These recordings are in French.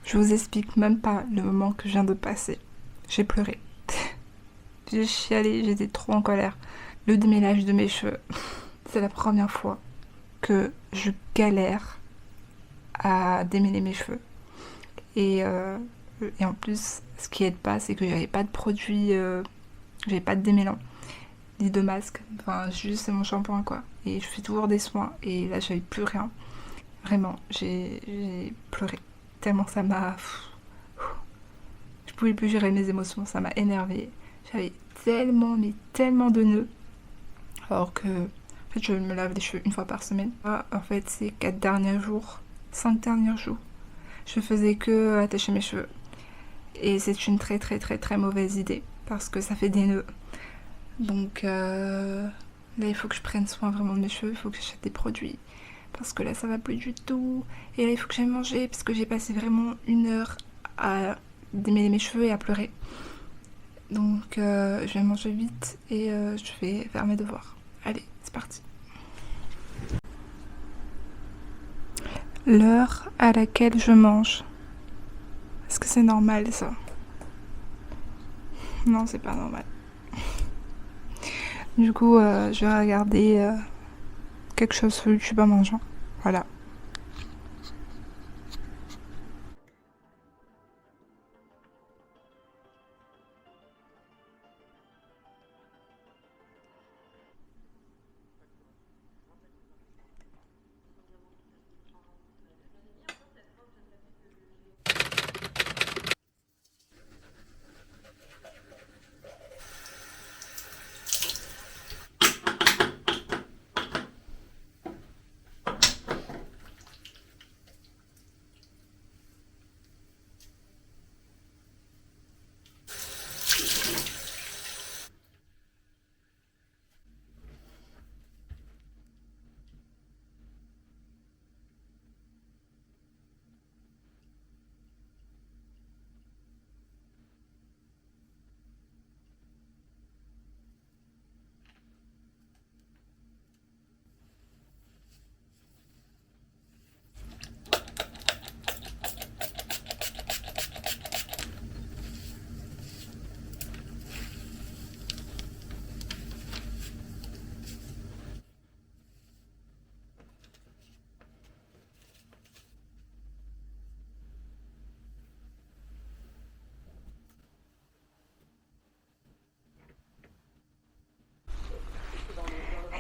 Je vous explique même pas le moment que je viens de passer. J'ai pleuré. J'ai chialé, j'étais trop en colère. Le démêlage de mes cheveux, c'est la première fois que je galère à démêler mes cheveux. Et en plus, ce qui aide pas, c'est que j'avais pas de produit, j'avais pas de démêlant, ni de masque. Enfin, juste c'est mon shampoing quoi. Et je fais toujours des soins. Et là, j'avais plus rien. Vraiment, j'ai pleuré. Tellement ça m'a... Je pouvais plus gérer mes émotions, ça m'a énervée. J'avais tellement, mais tellement de nœuds. Alors que, en fait, je me lave les cheveux une fois par semaine. Ah, en fait, ces 4 derniers jours, 5 derniers jours, je faisais que attacher mes cheveux. Et c'est une très très très très mauvaise idée parce que ça fait des nœuds. Donc là, il faut que je prenne soin vraiment de mes cheveux, il faut que j'achète des produits parce que là, ça va plus du tout. Et là, il faut que j'aille manger parce que j'ai passé vraiment 1 heure à démêler mes cheveux et à pleurer. Donc je vais manger vite et je vais faire mes devoirs. Allez, c'est parti. L'heure à laquelle je mange. Est-ce que c'est normal ça? Non, c'est pas normal. Du coup, je vais regarder quelque chose sur YouTube en mangeant. Voilà.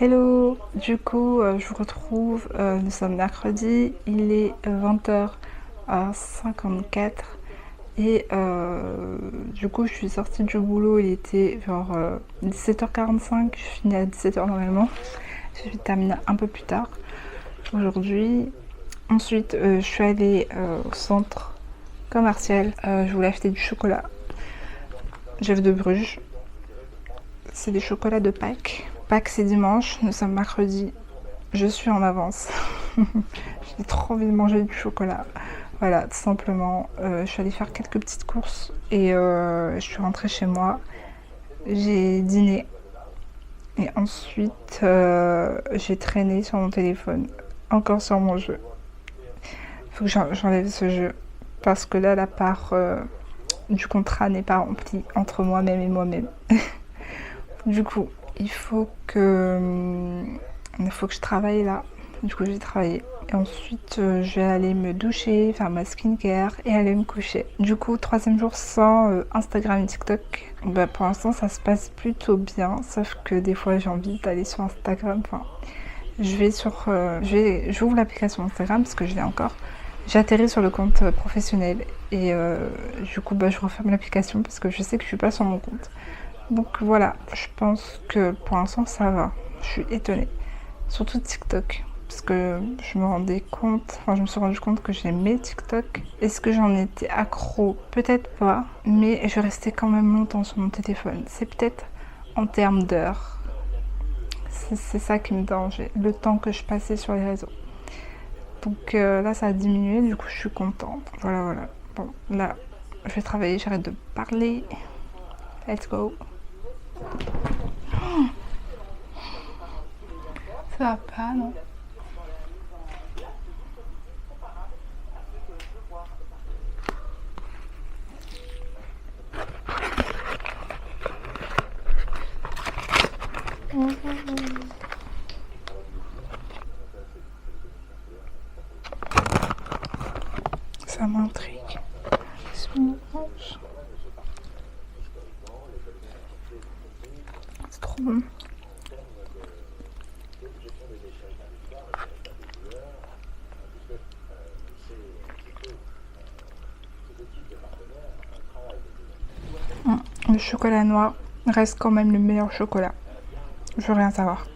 Hello, du coup je vous retrouve, nous sommes mercredi, il est 20h54 et du coup je suis sortie du boulot, il était genre 17h45, je finis à 17h normalement, je vais terminer un peu plus tard aujourd'hui. Ensuite je suis allée au centre commercial, je voulais acheter du chocolat, Jeff de Bruges, c'est des chocolats de Pâques. Pâques c'est dimanche, nous sommes mercredi, je suis en avance. J'ai trop envie de manger du chocolat. Voilà, tout simplement. Je suis allée faire quelques petites courses et je suis rentrée chez moi. J'ai dîné et ensuite j'ai traîné sur mon téléphone, encore sur mon jeu. Faut que j'enlève ce jeu parce que là la part du contrat n'est pas remplie entre moi-même et moi-même. Du coup, il faut que je travaille là. Du coup, j'ai travaillé. Et ensuite, je vais aller me doucher, faire ma skincare et aller me coucher. Du coup, 3e jour sans Instagram et TikTok. Bah, pour l'instant, ça se passe plutôt bien. Sauf que des fois, j'ai envie d'aller sur Instagram. Enfin, j'ouvre l'application Instagram parce que je l'ai encore. J'atterris sur le compte professionnel et du coup, bah, je referme l'application parce que je sais que je suis pas sur mon compte. Donc voilà, je pense que pour l'instant ça va. Je suis étonnée. Surtout TikTok. Parce que je me suis rendu compte que j'aimais TikTok. Est-ce que j'en étais accro? Peut-être pas. Mais je restais quand même longtemps sur mon téléphone. C'est peut-être en termes d'heures. C'est ça qui me dérangeait. Le temps que je passais sur les réseaux. Donc là ça a diminué. Du coup je suis contente. Voilà. Bon, là je vais travailler. J'arrête de parler. Let's go. Ça va pas, non? Ça m'intrigue. C'est trop bon. Le chocolat noir reste quand même le meilleur chocolat. Je veux rien savoir.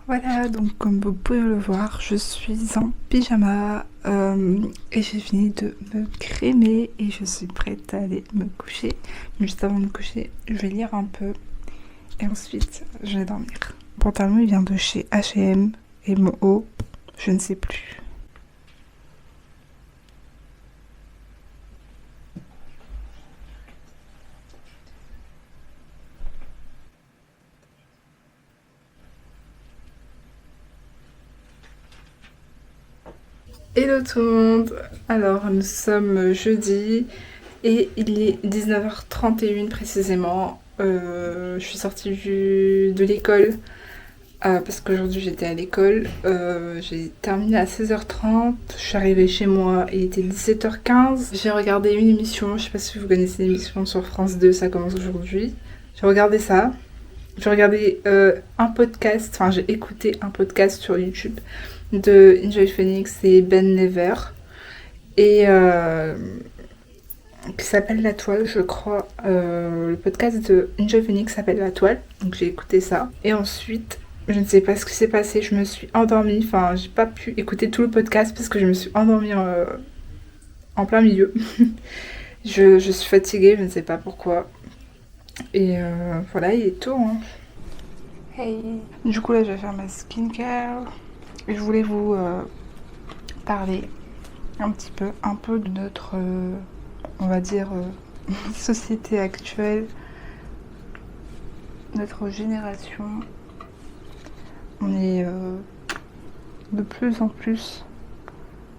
Voilà, donc comme vous pouvez le voir, je suis en pyjama et j'ai fini de me crémer et je suis prête à aller me coucher. Juste avant de me coucher, je vais lire un peu et ensuite je vais dormir. Mon pantalon il vient de chez H&M et mon haut, je ne sais plus. Hello tout le monde. Alors nous sommes jeudi et il est 19h31 précisément. Je suis sortie de l'école parce qu'aujourd'hui j'étais à l'école. J'ai terminé à 16h30. Je suis arrivée chez moi, il était 17h15. J'ai regardé une émission, je sais pas si vous connaissez l'émission sur France 2, ça commence aujourd'hui. J'ai regardé ça. J'ai regardé un podcast, enfin j'ai écouté un podcast sur YouTube de Enjoy Phoenix et Ben Never et qui s'appelle La Toile, je crois. Le podcast de Enjoy Phoenix s'appelle La Toile, donc j'ai écouté ça. Et ensuite, je ne sais pas ce qui s'est passé, je me suis endormie, enfin j'ai pas pu écouter tout le podcast parce que je me suis endormie en plein milieu. je suis fatiguée, je ne sais pas pourquoi. Et voilà, il est tôt, hein. Hey. Du coup là je vais faire ma skincare. Et je voulais vous parler un peu de notre, on va dire, société actuelle, notre génération. On est de plus en plus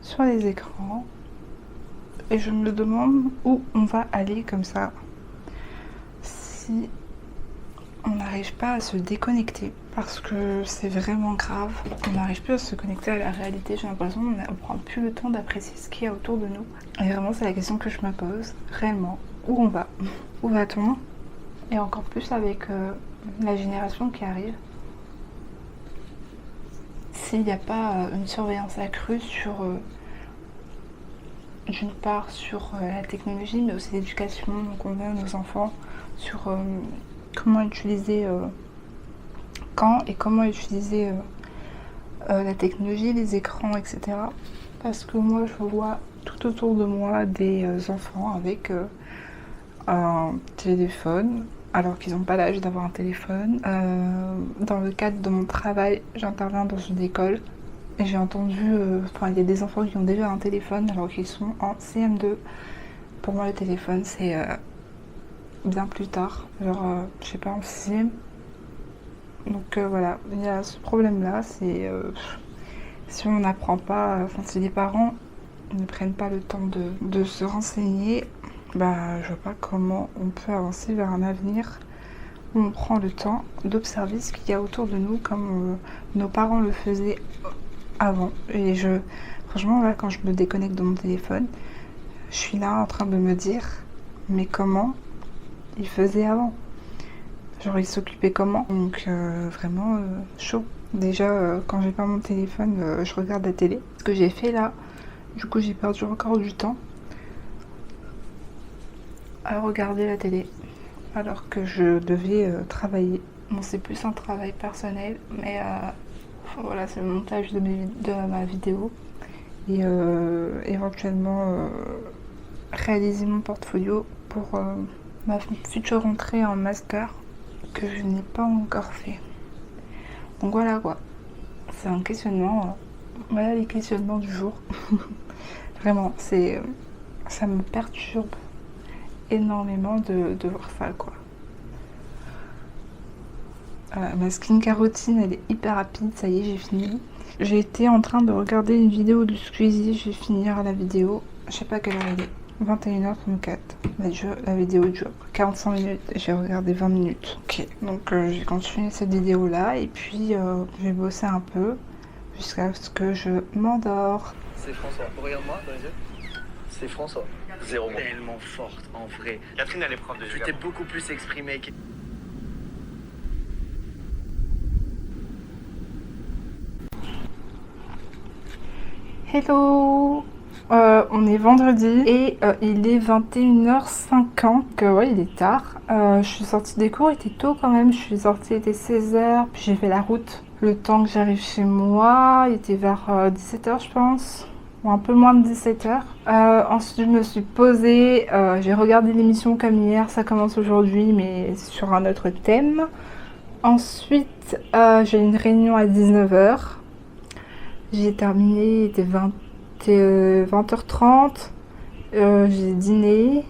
sur les écrans et je me demande où on va aller comme ça si on n'arrive pas à se déconnecter, parce que c'est vraiment grave. On n'arrive plus à se connecter à la réalité. J'ai l'impression qu'on ne prend plus le temps d'apprécier ce qu'il y a autour de nous. Et vraiment, c'est la question que je me pose. Réellement, où on va? Où va-t-on? Et encore plus avec la génération qui arrive. S'il n'y a pas une surveillance accrue sur, d'une part, sur la technologie, mais aussi l'éducation qu'on donne à nos enfants, sur comment utiliser quand et comment utiliser la technologie, les écrans, etc. Parce que moi je vois tout autour de moi des enfants avec un téléphone alors qu'ils n'ont pas l'âge d'avoir un téléphone. Dans le cadre de mon travail, j'interviens dans une école et j'ai entendu, il y a des enfants qui ont déjà un téléphone alors qu'ils sont en CM2. Pour moi le téléphone c'est bien plus tard, genre je sais pas, en 6ème. Donc voilà, il y a ce problème là, c'est si on n'apprend pas, enfin si les parents ne prennent pas le temps de se renseigner, bah je vois pas comment on peut avancer vers un avenir où on prend le temps d'observer ce qu'il y a autour de nous comme nos parents le faisaient avant. Et franchement là, quand je me déconnecte de mon téléphone, je suis là en train de me dire mais comment ils faisaient avant? Genre ils s'occupaient comment? Donc vraiment chaud. Déjà quand j'ai pas mon téléphone, je regarde la télé. Ce que j'ai fait là, du coup j'ai perdu encore du temps à regarder la télé alors que je devais travailler. Bon, c'est plus un travail personnel, mais voilà, c'est le montage de ma vidéo et éventuellement réaliser mon portfolio pour ma future entrée en master que je n'ai pas encore fait. Donc voilà quoi, c'est un questionnement, voilà les questionnements du jour. Vraiment, c'est Ça me perturbe énormément de voir ça, quoi. Ma skincare routine, elle est hyper rapide, ça y est, j'ai fini. J'ai été en train de regarder une vidéo de Squeezie, je vais finir la vidéo. Je sais pas quelle heure il est. 21h34. La vidéo dure 45 minutes et j'ai regardé 20 minutes. Ok, donc j'ai continué cette vidéo là et puis je vais bosser un peu jusqu'à ce que je m'endors. C'est François. Regarde-moi dans les yeux. C'est François. Zéro. Tellement forte en vrai. Catherine, elle est prof de Tu t'es beaucoup plus exprimé. Hello, on est vendredi et il est 21h50, ouais il est tard. Je suis sortie des cours, il était tôt quand même, je suis sortie, il était 16h, puis j'ai fait la route. Le temps que j'arrive chez moi, il était vers 17h je pense, ou un peu moins de 17h. Ensuite je me suis posée, j'ai regardé l'émission comme hier, ça commence aujourd'hui mais sur un autre thème. Ensuite j'ai une réunion à 19h. J'ai terminé, il était 20h30, j'ai dîné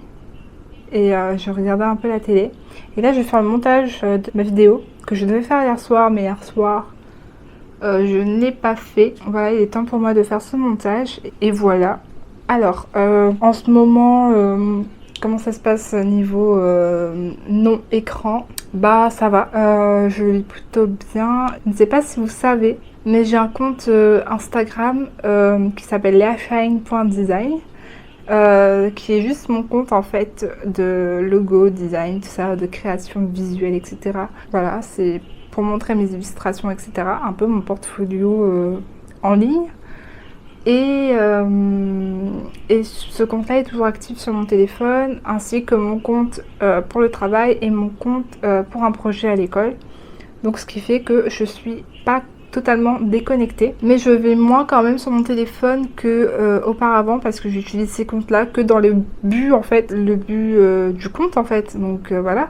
et je regardais un peu la télé. Et là je vais faire le montage de ma vidéo que je devais faire hier soir, mais hier soir je ne l'ai pas fait. Voilà, il est temps pour moi de faire ce montage et voilà. Alors, en ce moment, comment ça se passe niveau non écran? Bah ça va, je lis plutôt bien. Je ne sais pas si vous savez, mais j'ai un compte Instagram qui s'appelle leashine.design, qui est juste mon compte en fait de logo, design, tout ça, de création visuelle, etc. Voilà, c'est pour montrer mes illustrations, etc. Un peu mon portfolio en ligne. Et ce compte-là est toujours actif sur mon téléphone, ainsi que mon compte pour le travail et mon compte pour un projet à l'école. Donc ce qui fait que je suis pas totalement déconnectée, mais je vais moins quand même sur mon téléphone que auparavant, parce que j'utilise ces comptes-là que dans le but en fait, le but du compte en fait. Donc voilà.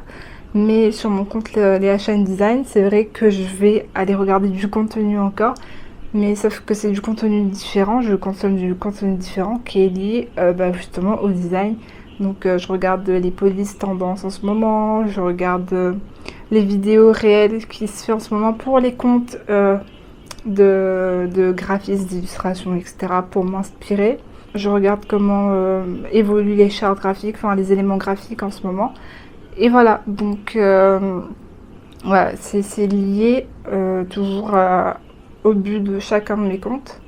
Mais sur mon compte Leashine Design, c'est vrai que je vais aller regarder du contenu encore. Mais sauf que c'est du contenu différent, je consomme du contenu différent qui est lié justement au design. Donc je regarde les polices tendances en ce moment, je regarde les vidéos réelles qui se font en ce moment pour les comptes de graphistes, d'illustration, etc. pour m'inspirer. Je regarde comment évoluent les chartes graphiques, enfin les éléments graphiques en ce moment. Et voilà, donc voilà, c'est lié toujours au but de chacun de mes comptes.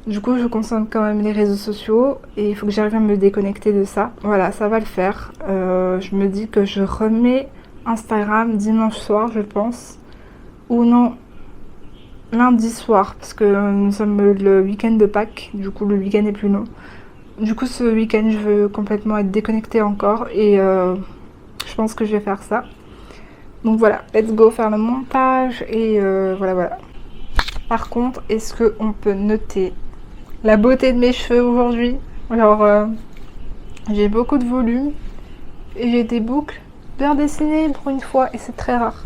Du coup, je consomme quand même les réseaux sociaux et il faut que j'arrive à me déconnecter de ça. Voilà, ça va le faire. Je me dis que je remets Instagram dimanche soir, je pense. Ou non, lundi soir, parce que nous sommes le week-end de Pâques. Du coup, le week-end est plus long. Du coup, ce week-end, je veux complètement être déconnectée encore et je pense que je vais faire ça. Donc voilà, let's go faire le montage et voilà. Par contre, est-ce qu'on peut noter la beauté de mes cheveux aujourd'hui? Alors, j'ai beaucoup de volume et j'ai des boucles bien dessinées pour une fois et c'est très rare.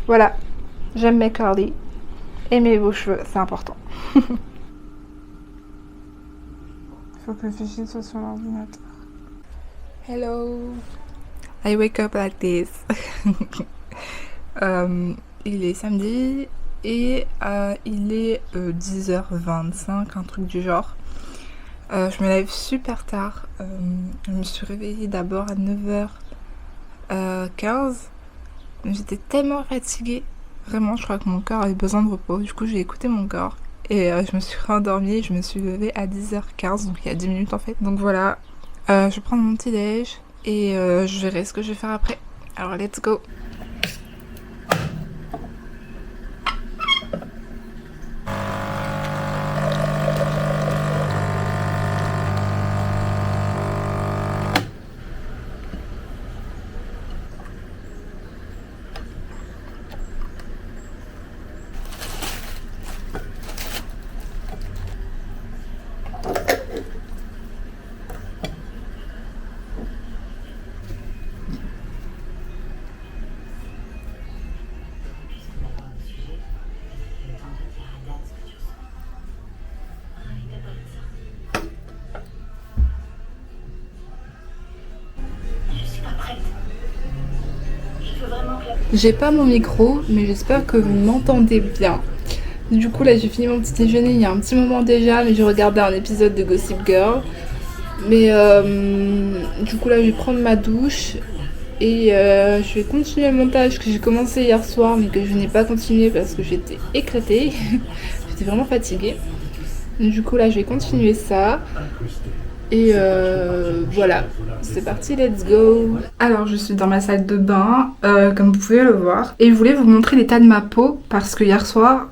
Voilà, j'aime mes curly et mes beaux cheveux, c'est important. Il faut que le fichier soit sur l'ordinateur. Hello, I wake up like this. Il est samedi et il est 10h25, un truc du genre. Je me lève super tard. Je me suis réveillée d'abord à 9h15. J'étais tellement fatiguée. Vraiment, je crois que mon corps avait besoin de repos. Du coup, j'ai écouté mon corps. Et je me suis rendormie et je me suis levée à 10h15, donc il y a 10 minutes en fait. Donc voilà, je vais prendre mon petit déj et je verrai ce que je vais faire après. Alors, let's go! J'ai pas mon micro, mais j'espère que vous m'entendez bien. Du coup, là, j'ai fini mon petit déjeuner il y a un petit moment déjà, mais je regardais un épisode de Gossip Girl. Mais du coup, là, je vais prendre ma douche et je vais continuer le montage que j'ai commencé hier soir, mais que je n'ai pas continué parce que j'étais éclatée. J'étais vraiment fatiguée. Du coup, là, je vais continuer ça. Et voilà, c'est parti, let's go. Alors, je suis dans ma salle de bain, comme vous pouvez le voir. Et je voulais vous montrer l'état de ma peau parce que hier soir,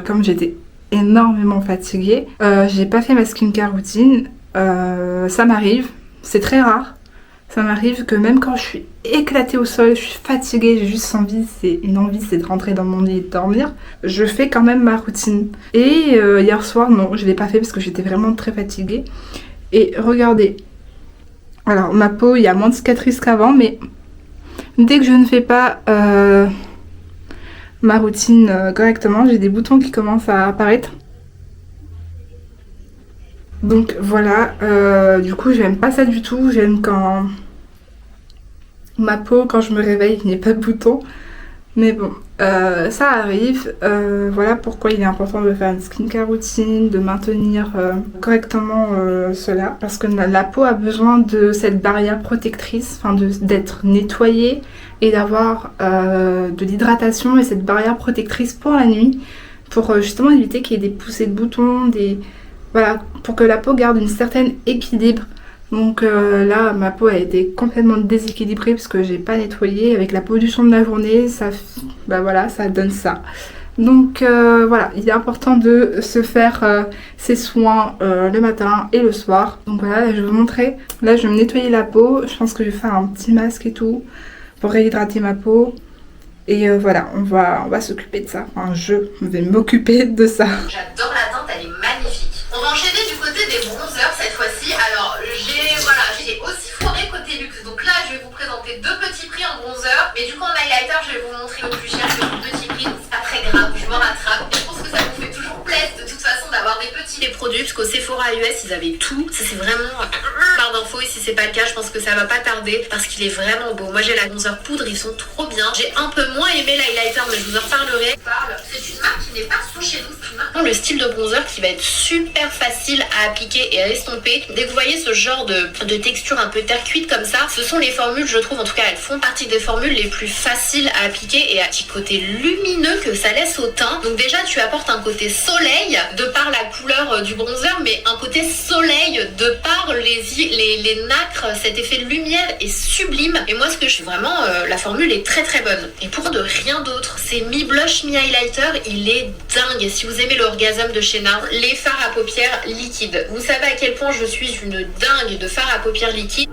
comme j'étais énormément fatiguée, j'ai pas fait ma skincare routine. Ça m'arrive, c'est très rare. Ça m'arrive que même quand je suis éclatée au sol, je suis fatiguée, j'ai juste envie, c'est une envie, c'est de rentrer dans mon lit et de dormir. Je fais quand même ma routine. Et hier soir, non, je l'ai pas fait parce que j'étais vraiment très fatiguée. Et regardez, alors ma peau, il y a moins de cicatrices qu'avant, mais dès que je ne fais pas ma routine correctement, j'ai des boutons qui commencent à apparaître. Donc voilà, du coup j'aime pas ça du tout, j'aime quand ma peau, quand je me réveille, il n'y a pas de boutons. Mais bon, ça arrive. Voilà pourquoi il est important de faire une skincare routine, de maintenir correctement cela. Parce que la peau a besoin de cette barrière protectrice, enfin d'être nettoyée et d'avoir de l'hydratation et cette barrière protectrice pour la nuit, pour justement éviter qu'il y ait des poussées de boutons, voilà, pour que la peau garde une certaine équilibre. Donc là, ma peau a été complètement déséquilibrée parce que j'ai pas nettoyé. Avec la pollution de la journée, bah voilà, ça donne ça. Donc voilà, il est important de se faire ses soins le matin et le soir. Donc voilà, là, je vais vous montrer. Là, je vais me nettoyer la peau. Je pense que je vais faire un petit masque et tout pour réhydrater ma peau. Et voilà, on va s'occuper de ça. Enfin, je vais m'occuper de ça. J'adore la teinte, elle est magnifique. On va enchaîner du côté des bronzers cette fois-ci. Alors j'ai aussi foiré côté luxe. Donc là je vais vous présenter deux petits prix en bronzer. Mais du coup en highlighter je vais vous montrer le plus cher que le petit prix. C'est pas très grave, je me rattrape. Je pense que ça vous fait toujours plaisir de toute façon d'avoir des petits les produits. Parce qu'au Sephora US ils avaient tout. Ça c'est vraiment barre d'infos. Et si c'est pas le cas je pense que ça va pas tarder. Parce qu'il est vraiment beau. Moi j'ai la bronzer poudre, ils sont trop bien. J'ai un peu moins aimé l'highlighter mais je vous en reparlerai. C'est une marque qui n'est pas sous chez nous. Le style de bronzer qui va être super facile à appliquer et à estomper. Dès que vous voyez ce genre de texture un peu terre cuite comme ça, ce sont les formules, je trouve, en tout cas elles font partie des formules les plus faciles à appliquer et à petit côté lumineux que ça laisse au teint. Donc déjà tu apportes un côté soleil de par la couleur du bronzer, mais un côté soleil de par les nacres, cet effet de lumière est sublime. Et moi ce que je suis vraiment, la formule est très très bonne. Et pour de rien d'autre, c'est mi-blush, mi-highlighter, il est dingue. Si vous aimez l'orgasme de chez NARS, les fards à paupières liquides. Vous savez à quel point je suis une dingue de fards à paupières liquides.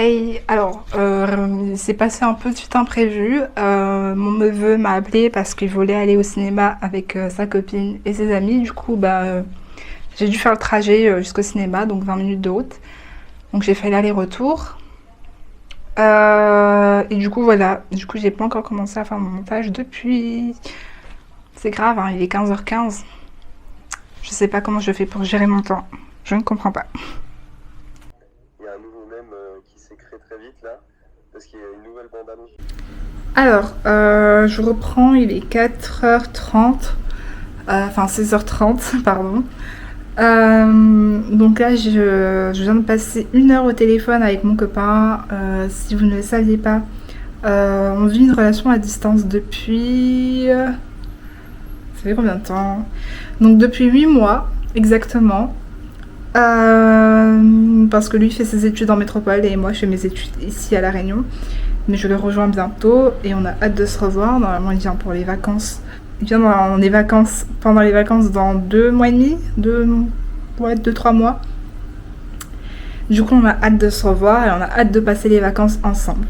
Hey, alors, il s'est passé un petit imprévu. Mon neveu m'a appelé parce qu'il voulait aller au cinéma avec sa copine et ses amis. Du coup, j'ai dû faire le trajet jusqu'au cinéma, donc 20 minutes de route. Donc j'ai fait l'aller-retour. Et du coup, voilà. Du coup, j'ai pas encore commencé à faire mon montage depuis. C'est grave, hein, il est 15h15. Je sais pas comment je fais pour gérer mon temps. Je ne comprends pas. Il y a un nouveau mème qui s'est créé très vite là, parce qu'il y a une nouvelle bande-annonce. Alors, je reprends, il est 4h30. Enfin 16h30, pardon. Donc là, je viens de passer 1 heure au téléphone avec mon copain. Si vous ne le saviez pas, on vit une relation à distance depuis... ça fait combien de temps? Donc depuis 8 mois, exactement. Parce que lui fait ses études en métropole et moi je fais mes études ici à La Réunion. Mais je le rejoins bientôt et on a hâte de se revoir. Normalement, il vient pour les vacances. Il vient pendant les vacances dans 2 mois et demi, 2-3 mois. Du coup, on a hâte de se revoir et on a hâte de passer les vacances ensemble.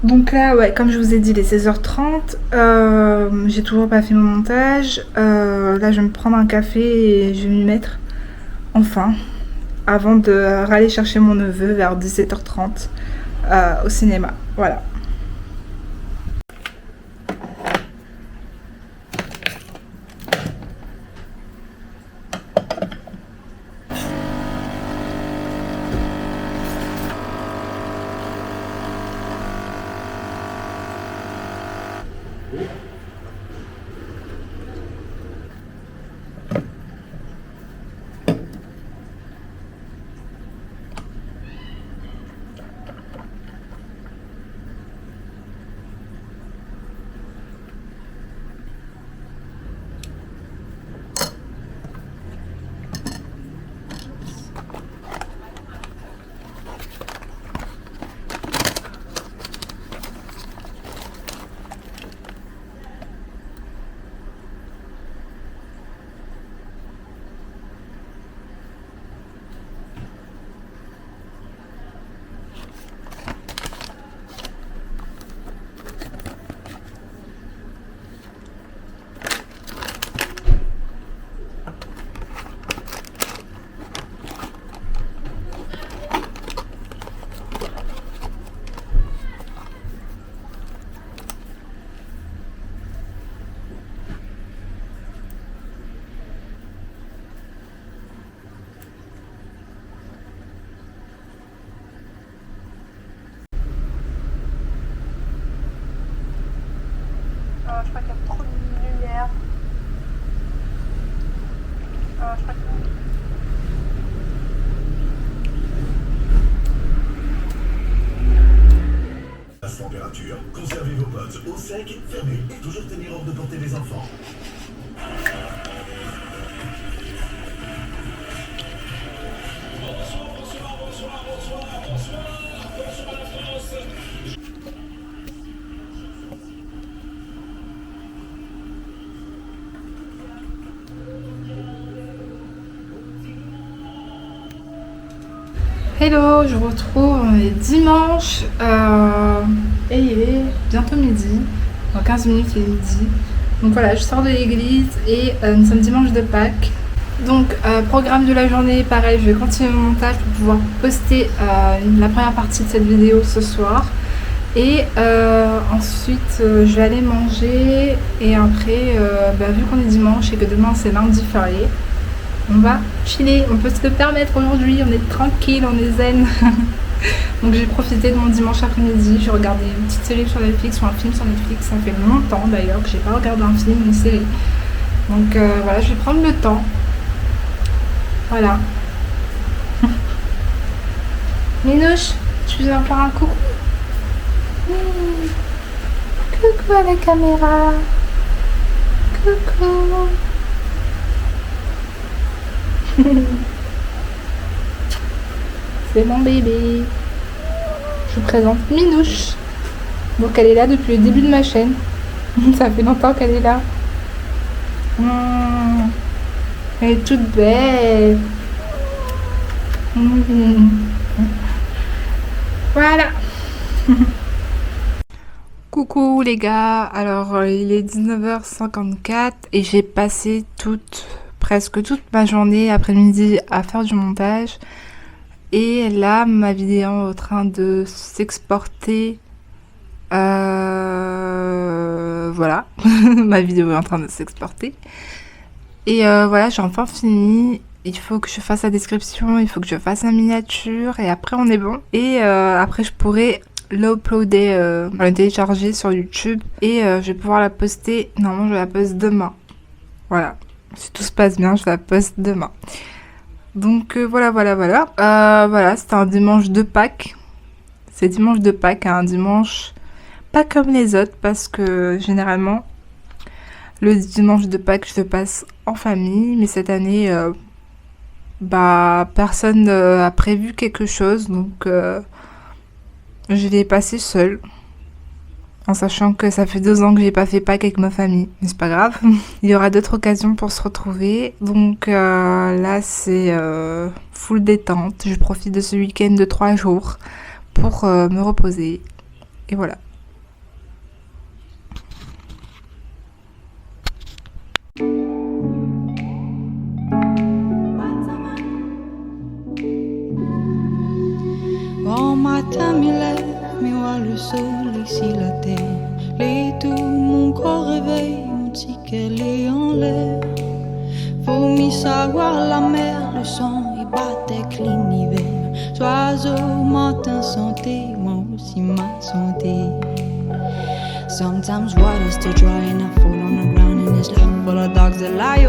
Donc là, ouais, comme je vous ai dit, il est 16h30. J'ai toujours pas fait mon montage. Là, je vais me prendre un café et je vais m'y mettre. Enfin, avant de râler chercher mon neveu vers 17h30 au cinéma. Voilà. Je crois qu'il y a trop de lumière. Je crois que... Basse température, conservez vos potes au sec, fermez et toujours tenir hors de portée des enfants. Hello, je vous retrouve, on est dimanche et il est bientôt midi, dans 15 minutes il est midi. Donc voilà, je sors de l'église et nous sommes dimanche de Pâques. Donc programme de la journée, pareil, je vais continuer mon montage pour pouvoir poster la première partie de cette vidéo ce soir. Et ensuite je vais aller manger et après, vu qu'on est dimanche et que demain c'est lundi férié, on va chiller, on peut se le permettre aujourd'hui, on est tranquille, on est zen. Donc j'ai profité de mon dimanche après-midi, j'ai regardé une petite série sur Netflix ou un film sur Netflix, ça fait longtemps d'ailleurs que j'ai pas regardé un film, une série. Donc voilà, je vais prendre le temps. Voilà. Minouche, tu viens faire un coucou? Coucou à la caméra. Coucou. C'est mon bébé. Je vous présente Minouche. Donc elle est là depuis le début de ma chaîne. Ça fait longtemps qu'elle est là. Elle est toute belle. Ouais. Voilà. Coucou les gars, alors il est 19h54 et j'ai passé presque toute ma journée après-midi à faire du montage. Et là, ma vidéo est en train de s'exporter. Voilà, ma vidéo est en train de s'exporter. Et voilà, j'ai enfin fini. Il faut que je fasse la description, il faut que je fasse la miniature et après on est bon. Et après je pourrai l'uploader, le télécharger sur YouTube et je vais pouvoir la poster. Normalement je la poste demain. Voilà, si tout se passe bien, je la poste demain. Donc voilà. Voilà, c'était un dimanche de Pâques. C'est dimanche de Pâques, un dimanche pas comme les autres parce que généralement le dimanche de Pâques je le passe en famille, mais cette année personne a prévu quelque chose, donc je l'ai passé seule, en sachant que ça fait 2 ans que j'ai pas fait Pâques avec ma famille, mais c'est pas grave. Il y aura d'autres occasions pour se retrouver, donc là c'est full détente. Je profite de ce week-end de 3 jours pour me reposer, et voilà. Bon matin, me lève, me vois le soleil sur la terre. Les tout, mon corps réveille, mon ticket est en l'air. Faut m'y savoir la mer, le son et battait l'hiver. Oiseau, matin, santé, moi aussi ma santé. Sometimes water's too dry and I fall on the ground and it's full of dogs that lie.